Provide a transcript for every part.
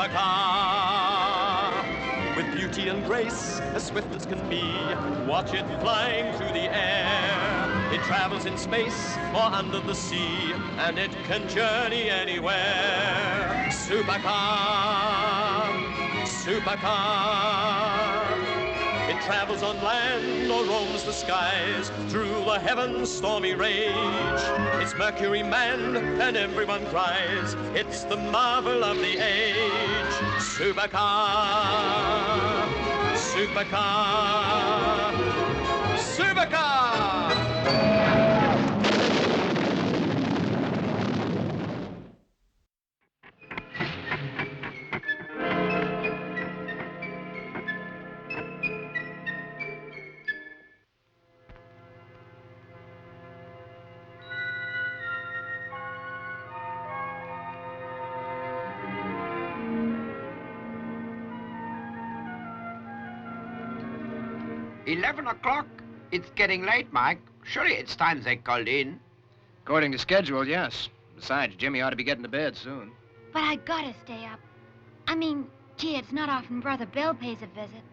Supercar. With beauty and grace, as swift as can be, watch it flying through the air. It travels in space or under the sea, and it can journey anywhere. Supercar, Supercar. It travels on land or roams the skies, through the heavens' stormy rage. It's Mercury manned and everyone cries, it's the marvel of the age. Supercar, Supercar, Supercar! 11 o'clock? It's getting late, Mike. Surely it's time they called in. According to schedule, yes. Besides, Jimmy ought to be getting to bed soon. But I gotta stay up. I mean, gee, it's not often Brother Bill pays a visit.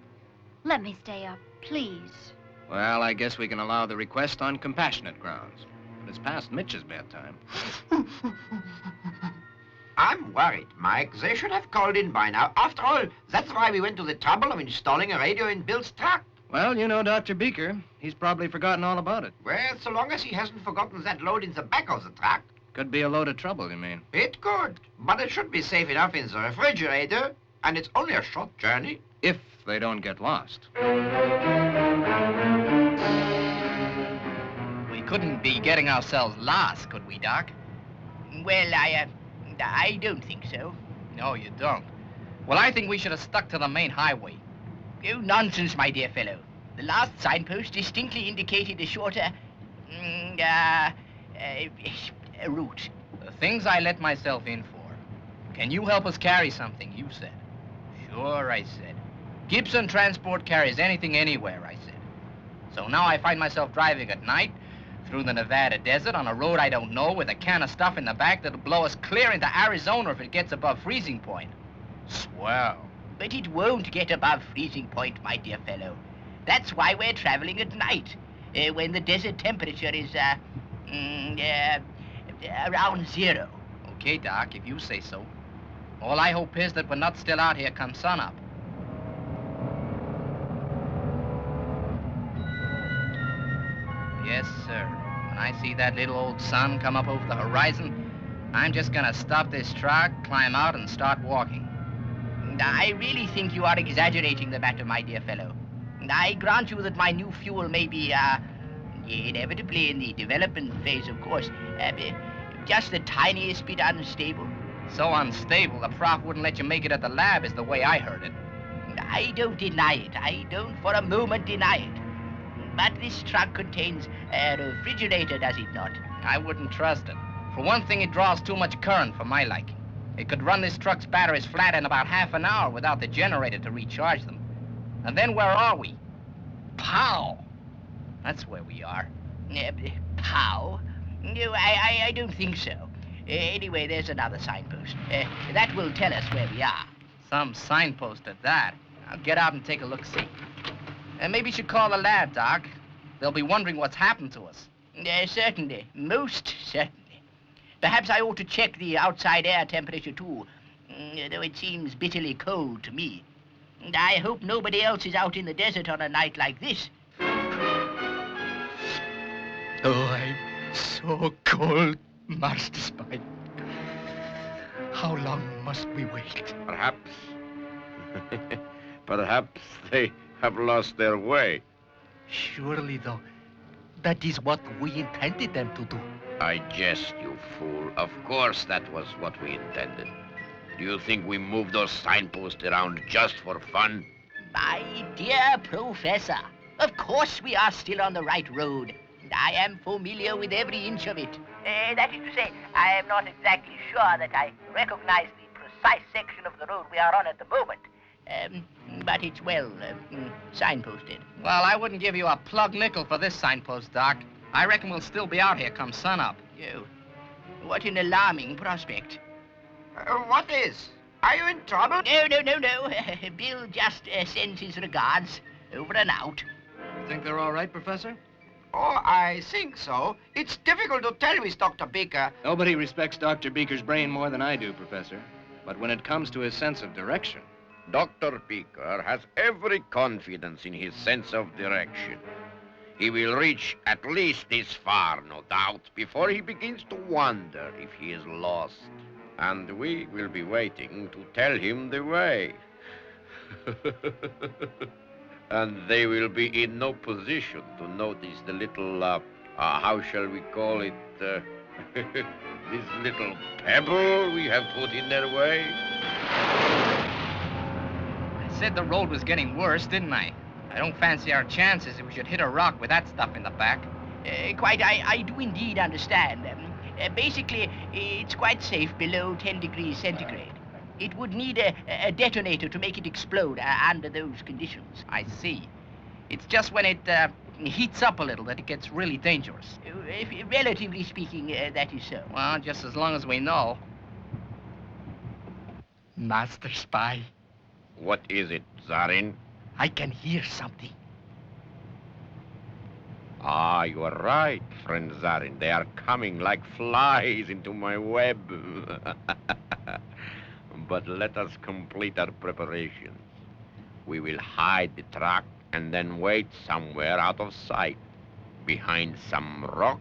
Let me stay up, please. Well, I guess we can allow the request on compassionate grounds. But it's past Mitch's bedtime. I'm worried, Mike. They should have called in by now. After all, that's why we went to the trouble of installing a radio in Bill's truck. Well, you know Dr. Beaker. He's probably forgotten all about it. Well, so long as he hasn't forgotten that load in the back of the truck. Could be a load of trouble, you mean? It could, but it should be safe enough in the refrigerator, and it's only a short journey. If they don't get lost. We couldn't be getting ourselves lost, could we, Doc? Well, I don't think so. No, you don't. Well, I think we should have stuck to the main highway. Oh, nonsense, my dear fellow. The last signpost distinctly indicated a shorter, route. The things I let myself in for. Can you help us carry something, you said? Sure, I said. Gibson Transport carries anything anywhere, I said. So now I find myself driving at night through the Nevada desert on a road I don't know with a can of stuff in the back that'll blow us clear into Arizona if it gets above freezing point. Swell. But it won't get above freezing point, my dear fellow. That's why we're traveling at night, when the desert temperature is, around 0. Okay, Doc, if you say so. All I hope is that we're not still out here come sunup. Yes, sir. When I see that little old sun come up over the horizon, I'm just gonna stop this truck, climb out, and start walking. I really think you are exaggerating the matter, my dear fellow. I grant you that my new fuel may be, inevitably in the development phase, of course, just the tiniest bit unstable. So unstable, the prof wouldn't let you make it at the lab, is the way I heard it. I don't deny it. I don't for a moment deny it. But this truck contains a refrigerator, does it not? I wouldn't trust it. For one thing, it draws too much current for my liking. It could run this truck's batteries flat in about half an hour without the generator to recharge them. And then where are we? Pow! That's where we are. Pow? No, I don't think so. Anyway, there's another signpost. That will tell us where we are. Some signpost at that. I'll get out and take a look-see. And maybe you should call the lab, Doc. They'll be wondering what's happened to us. Certainly. Most certainly. Perhaps I ought to check the outside air temperature, too, though it seems bitterly cold to me. And I hope nobody else is out in the desert on a night like this. Oh, I'm so cold, Master Spike. How long must we wait? Perhaps. Perhaps they have lost their way. Surely, though, that is what we intended them to do. I jest, you fool. Of course that was what we intended. Do you think we moved those signposts around just for fun? My dear Professor, of course we are still on the right road. I am familiar with every inch of it. That is to say, I am not exactly sure that I recognize the precise section of the road we are on at the moment. But it's well signposted. Well, I wouldn't give you a plug nickel for this signpost, Doc. I reckon we'll still be out here come sunup. Oh, what an alarming prospect. What is? Are you in trouble? No. Bill just sends his regards. Over and out. You think they're all right, Professor? Oh, I think so. It's difficult to tell with Dr. Beaker. Nobody respects Dr. Beaker's brain more than I do, Professor. But when it comes to his sense of direction... Dr. Beaker has every confidence in his sense of direction. He will reach at least this far, no doubt, before he begins to wonder if he is lost. And we will be waiting to tell him the way. And they will be in no position to notice the little, how shall we call it, this little pebble we have put in their way. I said the road was getting worse, didn't I? I don't fancy our chances if we should hit a rock with that stuff in the back. Quite, I do indeed understand. Basically, it's quite safe below 10 degrees centigrade. It would need a detonator to make it explode under those conditions. I see. It's just when it heats up a little that it gets really dangerous. Relatively speaking, that is so. Well, just as long as we know. Master Spy, What is it, Zarin? I can hear something. Ah, you are right, friend Zarin. They are coming like flies into my web. But let us complete our preparations. We will hide the truck and then wait somewhere out of sight, behind some rock.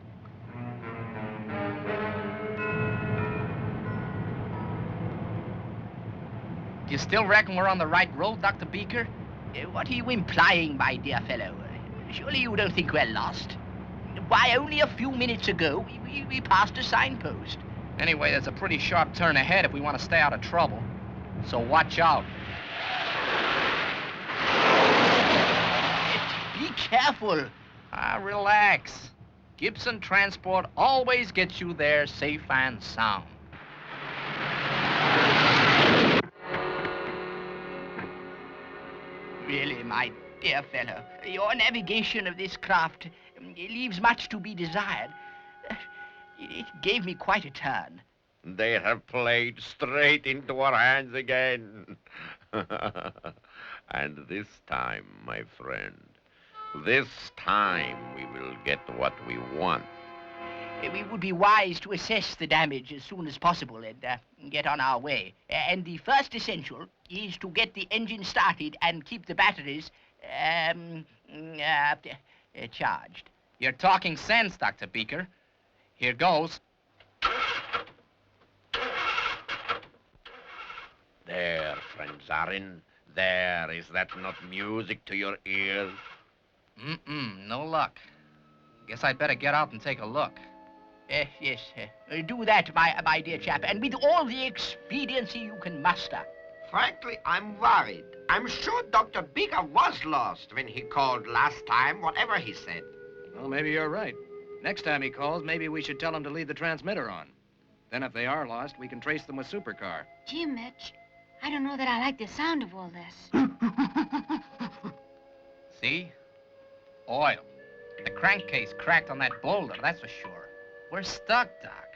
Do you still reckon we're on the right road, Dr. Beaker? What are you implying, my dear fellow? Surely you don't think we're lost? Why, only a few minutes ago, we passed a signpost. Anyway, there's a pretty sharp turn ahead if we want to stay out of trouble. So watch out. Be careful. Relax. Gibson Transport always gets you there safe and sound. Really, my dear fellow, your navigation of this craft leaves much to be desired. It gave me quite a turn. They have played straight into our hands again. And this time, my friend, this time we will get what we want. We would be wise to assess the damage as soon as possible and get on our way. And the first essential is to get the engine started and keep the batteries charged. You're talking sense, Dr. Beaker. Here goes. There, friend Zarin. There. Is that not music to your ears? No luck. Guess I'd better get out and take a look. Yes. Do that, my dear chap, and with all the expediency you can muster. Frankly, I'm worried. I'm sure Dr. Beaker was lost when he called last time, whatever he said. Well, maybe you're right. Next time he calls, maybe we should tell him to leave the transmitter on. Then if they are lost, we can trace them with Supercar. Gee, Mitch, I don't know that I like the sound of all this. See? Oil. The crankcase cracked on that boulder, that's for sure. We're stuck, Doc.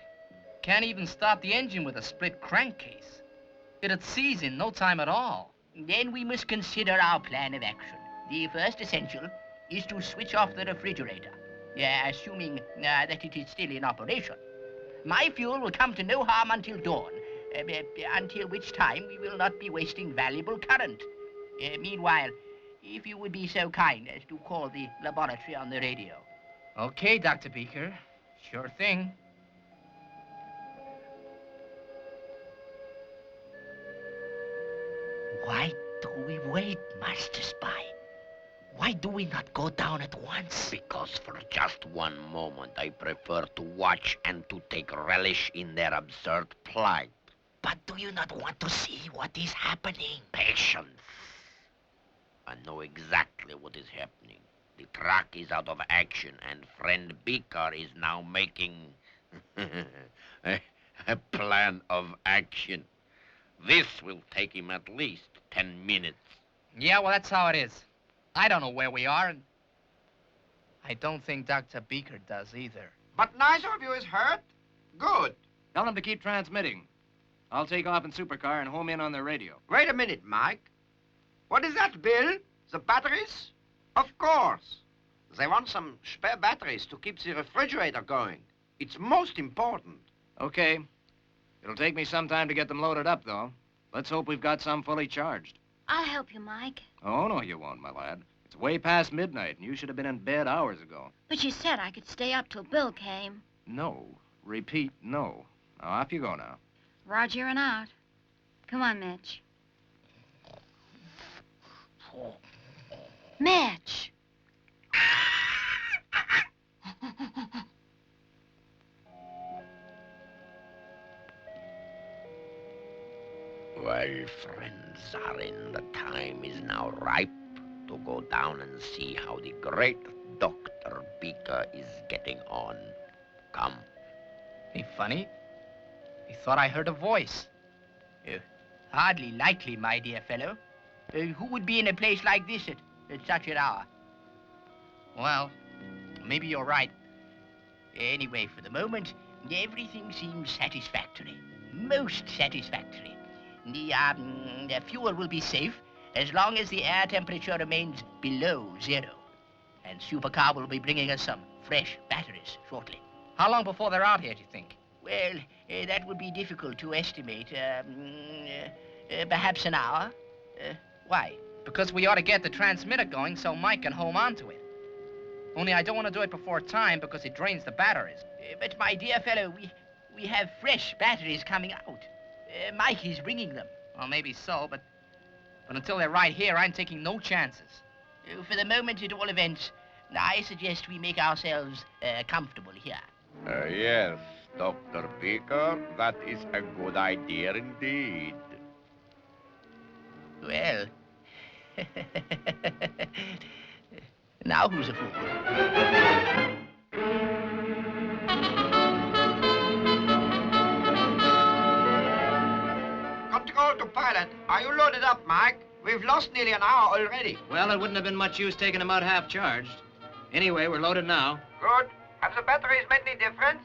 Can't even start the engine with a split crankcase. It'd seize in no time at all. Then we must consider our plan of action. The first essential is to switch off the refrigerator, assuming that it is still in operation. My fuel will come to no harm until dawn, until which time we will not be wasting valuable current. Meanwhile, if you would be so kind as to call the laboratory on the radio. Okay, Dr. Beaker. Sure thing. Why do we wait, Master Spy? Why do we not go down at once? Because for just one moment I prefer to watch and to take relish in their absurd plight. But do you not want to see what is happening? Patience. I know exactly what is happening. The truck is out of action, and friend Beaker is now making a plan of action. This will take him at least 10 minutes. Yeah, well, that's how it is. I don't know where we are, and I don't think Dr. Beaker does either. But neither of you is hurt? Good. Tell him to keep transmitting. I'll take off in Supercar and home in on their radio. Wait a minute, Mike. What is that, Bill? The batteries? Of course. They want some spare batteries to keep the refrigerator going. It's most important. Okay. It'll take me some time to get them loaded up, though. Let's hope we've got some fully charged. I'll help you, Mike. Oh, no, you won't, my lad. It's way past midnight, and you should have been in bed hours ago. But you said I could stay up till Bill came. No. Repeat, no. Now, off you go now. Roger and out. Come on, Mitch. Mitch! Well, friends, Zarin, the time is now ripe to go down and see how the great Dr. Beaker is getting on. Come. Hey, funny. I thought I heard a voice. Hardly likely, my dear fellow. Who would be in a place like this at such an hour? Well, maybe you're right. Anyway, for the moment, everything seems satisfactory. Most satisfactory. The fuel will be safe as long as the air temperature remains below 0. And Supercar will be bringing us some fresh batteries shortly. How long before they're out here, do you think? Well, that would be difficult to estimate. Perhaps an hour. Why? Because we ought to get the transmitter going so Mike can home onto it. Only I don't want to do it before time because it drains the batteries. But, my dear fellow, we have fresh batteries coming out. Mike is bringing them. Well, maybe so, but until they're right here, I'm taking no chances. For the moment, at all events, I suggest we make ourselves comfortable here. Yes, Dr. Beaker, that is a good idea indeed. Well, now who's a fool? Control to pilot. Are you loaded up, Mike? We've lost nearly an hour already. Well, it wouldn't have been much use taking them out half charged. Anyway, we're loaded now. Good. Have the batteries made any difference?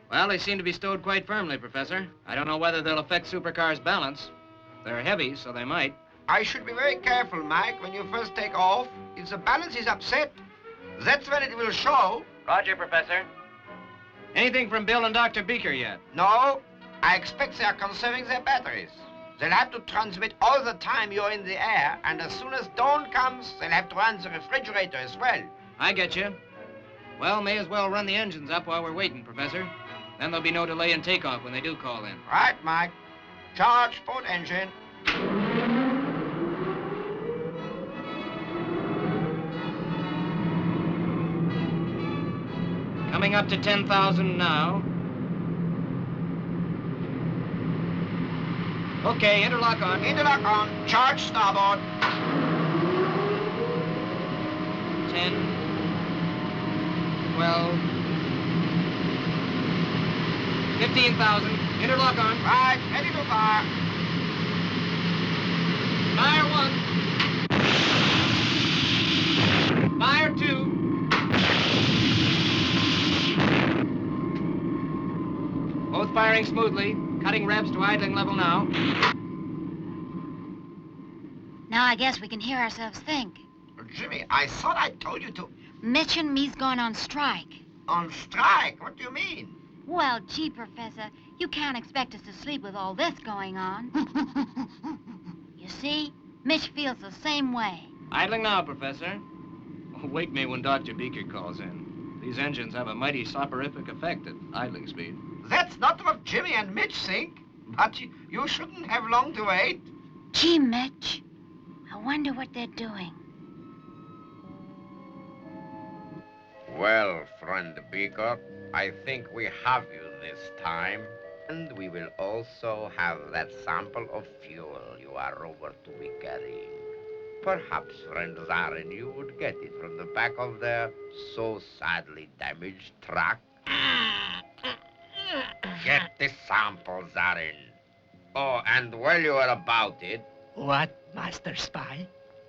Well, they seem to be stowed quite firmly, Professor. I don't know whether they'll affect Supercar's balance. They're heavy, so they might. I should be very careful, Mike, when you first take off. If the balance is upset, that's when it will show. Roger, Professor. Anything from Bill and Dr. Beaker yet? No, I expect they are conserving their batteries. They'll have to transmit all the time you're in the air, and as soon as dawn comes, they'll have to run the refrigerator as well. I get you. Well, may as well run the engines up while we're waiting, Professor. Then there'll be no delay in takeoff when they do call in. Right, Mike. Charge port engine. Coming up to 10,000 now. Okay, interlock on. Interlock on. Charge starboard. 10, 12, 15,000. Interlock on. Right, ready to fire. Fire 1. Fire 2. Both firing smoothly. Cutting revs to idling level now. Now I guess we can hear ourselves think. Jimmy, I thought I told you to... Mitch and me's going on strike. On strike? What do you mean? Well, gee, Professor, you can't expect us to sleep with all this going on. You see, Mitch feels the same way. Idling now, Professor. Wake me when Dr. Beaker calls in. These engines have a mighty soporific effect at idling speed. That's not what Jimmy and Mitch think. But you shouldn't have long to wait. Gee, Mitch, I wonder what they're doing. Well, friend Beaker, I think we have you this time. And we will also have that sample of fuel you are over to be carrying. Perhaps, friend Zarin, you would get it from the back of their so sadly damaged truck. Get the sample, Zarin. Oh, and while you are about it... What, Master Spy?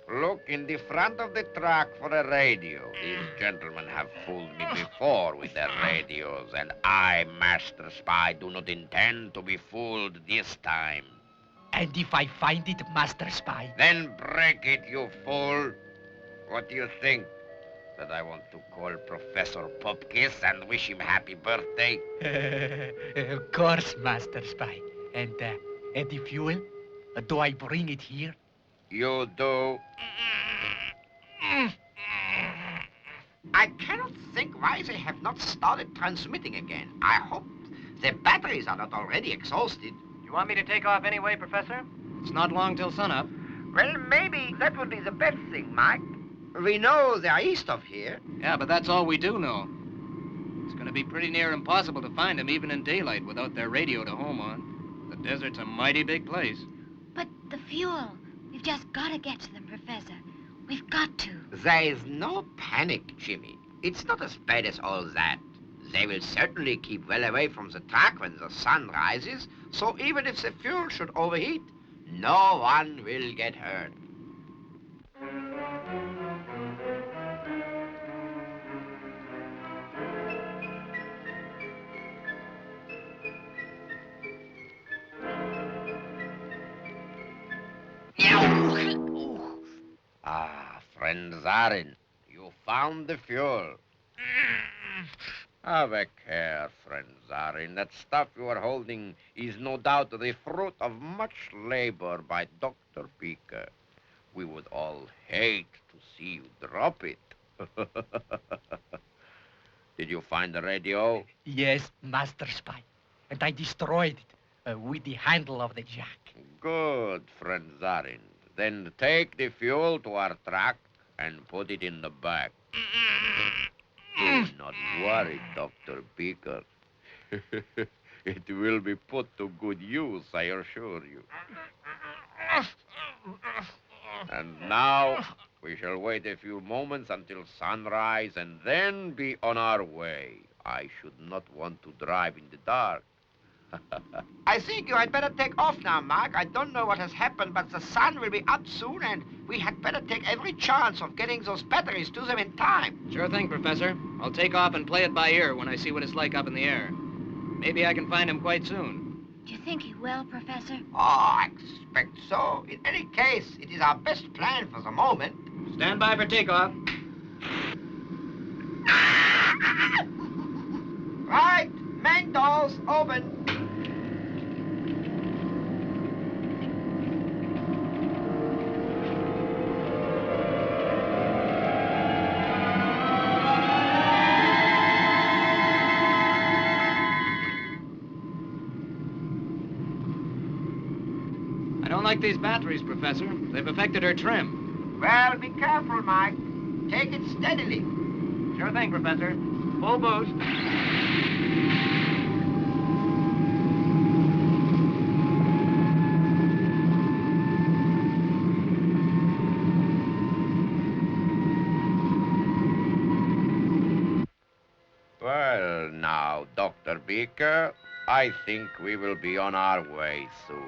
Look in the front of the truck for a radio. These gentlemen have fooled me before with their radios, and I, Master Spy, do not intend to be fooled this time. And if I find it, Master Spy? Then break it, you fool. What do you think? That I want to call Professor Popkiss and wish him happy birthday? Of course, Master Spy. And the fuel? Do I bring it here? You do. I cannot think why they have not started transmitting again. I hope the batteries are not already exhausted. You want me to take off anyway, Professor? It's not long till sunup. Well, maybe that would be the best thing, Mike. We know they're east of here. Yeah, but that's all we do know. It's gonna be pretty near impossible to find them even in daylight without their radio to home on. The desert's a mighty big place. But the fuel. We've just got to get to them, Professor. We've got to. There is no panic, Jimmy. It's not as bad as all that. They will certainly keep well away from the truck when the sun rises, so even if the fuel should overheat, no one will get hurt. Ah, friend Zarin, you found the fuel. Have a care, friend Zarin. That stuff you are holding is no doubt the fruit of much labor by Dr. Beaker. We would all hate to see you drop it. Did you find the radio? Yes, Master Spy. And I destroyed it with the handle of the jack. Good, friend Zarin. Then take the fuel to our truck and put it in the back. Do not worry, Dr. Beaker. It will be put to good use, I assure you. And now, we shall wait a few moments until sunrise and then be on our way. I should not want to drive in the dark. I think you had better take off now, Mark. I don't know what has happened, but the sun will be up soon, and we had better take every chance of getting those batteries to them in time. Sure thing, Professor. I'll take off and play it by ear when I see what it's like up in the air. Maybe I can find him quite soon. Do you think he will, Professor? Oh, I expect so. In any case, it is our best plan for the moment. Stand by for takeoff. Right, main doors open. I don't like these batteries, Professor. They've affected her trim. Well, be careful, Mike. Take it steadily. Sure thing, Professor. Full boost. Well, now, Dr. Beaker, I think we will be on our way soon.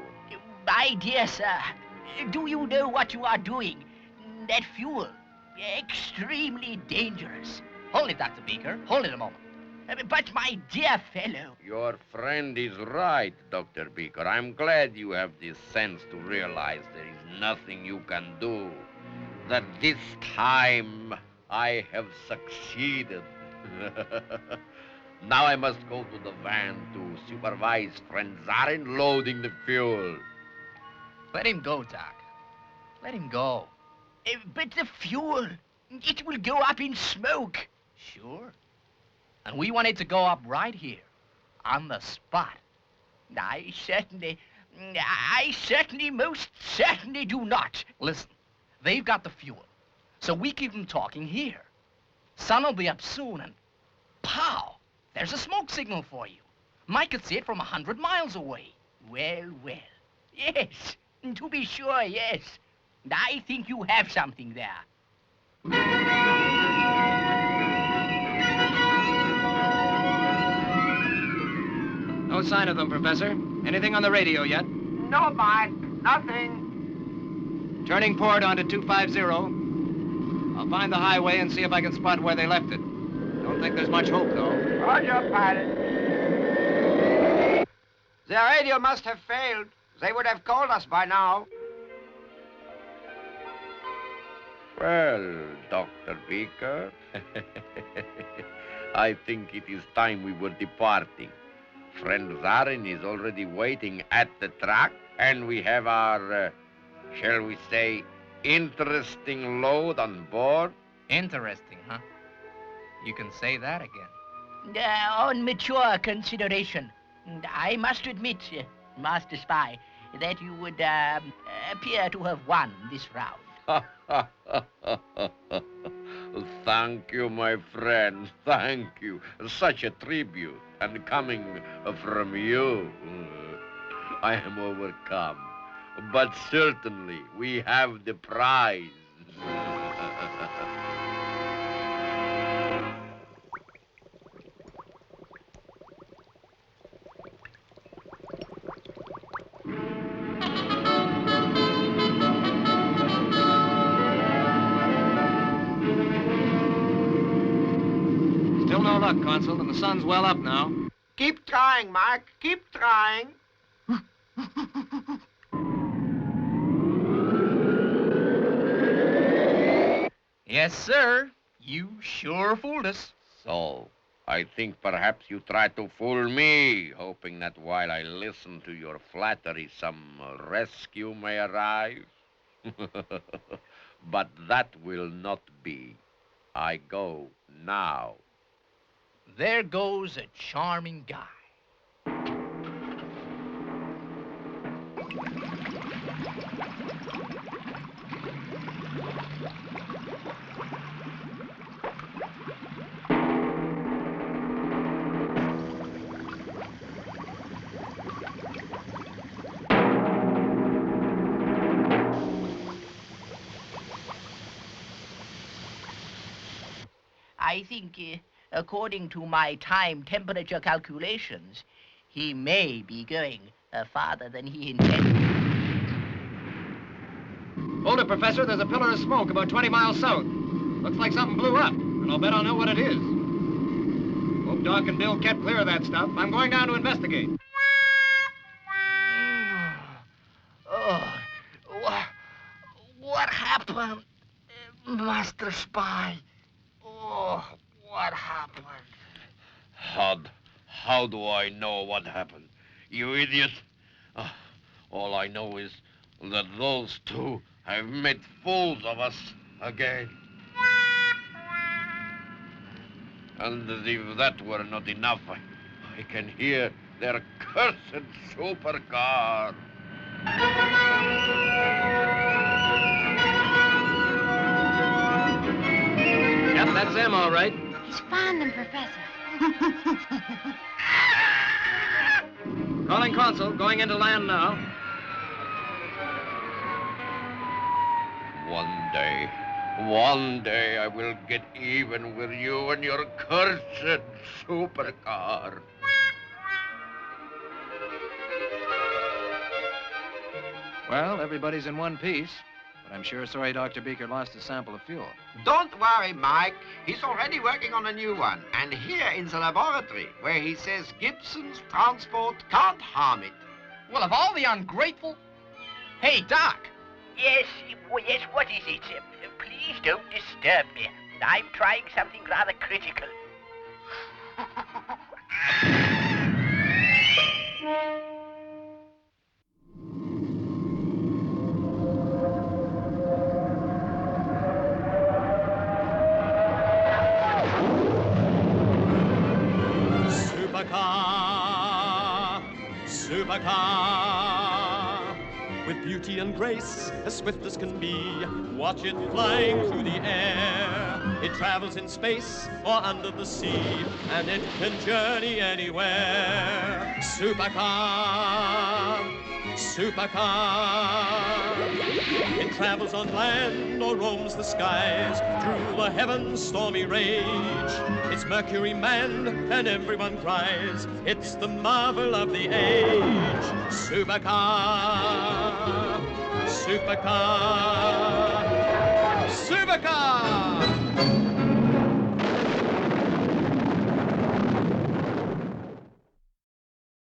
My dear sir, do you know what you are doing? That fuel, extremely dangerous. Hold it, Dr. Beaker. Hold it a moment. But my dear fellow... Your friend is right, Dr. Beaker. I'm glad you have the sense to realize there is nothing you can do. That this time I have succeeded. Now I must go to the van to supervise friend Zarin loading the fuel. Let him go, Doc. Let him go. But the fuel, it will go up in smoke. Sure. And we want it to go up right here, on the spot. I certainly, most certainly do not. Listen, they've got the fuel, so we keep them talking here. Sun will be up soon, and pow! There's a smoke signal for you. Mike could see it from 100 miles away. Well, well. Yes, to be sure, yes. I think you have something there. No sign of them, Professor. Anything on the radio yet? No, Mike, nothing. Turning port onto 250. I'll find the highway and see if I can spot where they left it. Don't think there's much hope, though. Roger, pilot. Their radio must have failed. They would have called us by now. Well, Dr. Beaker, I think it is time we were departing. Friend Zarin is already waiting at the track, and we have our, shall we say, interesting load on board. Interesting, huh? You can say that again. On mature consideration, I must admit, Master Spy, that you would appear to have won this round. Thank you, my friend. Thank you. Such a tribute. And coming from you, I am overcome. But certainly, we have the prize. Still no luck, Consul, and the sun's well up now. Keep trying, Mike. Keep trying. Yes, sir. You sure fooled us. So, I think perhaps you tried to fool me, hoping that while I listen to your flattery, some rescue may arrive. But that will not be. I go now. There goes a charming guy. I think, according to my time temperature calculations, he may be going farther than he intended. Hold it, Professor. There's a pillar of smoke about 20 miles south. Looks like something blew up, and I'll bet I'll know what it is. Hope Doc and Bill kept clear of that stuff. I'm going down to investigate. Oh, what happened, Master Spy? Oh, what happened? How do I know what happened? You idiot. All I know is that those two have made fools of us again. And as if that were not enough, I can hear their cursed supercar. Yep, that's them, all right. He's found them, Professor. Calling Consul, going into land now. One day I will get even with you and your cursed supercar. Well, everybody's in one piece. But I'm sure sorry Dr. Beaker lost his sample of fuel. Don't worry, Mike. He's already working on a new one. And here in the laboratory, where he says Gibson's transport can't harm it. Well, of all the ungrateful... Hey, Doc. Yes, yes, what is it? Please don't disturb me. I'm trying something rather critical. Supercar, with beauty and grace, as swift as can be. Watch it flying through the air. It travels in space or under the sea, and it can journey anywhere. Supercar, supercar. It travels on land or roams the skies, through the heavens' stormy rage. It's Mercury manned, and everyone cries, it's the marvel of the age. Supercar, Supercar! Supercar!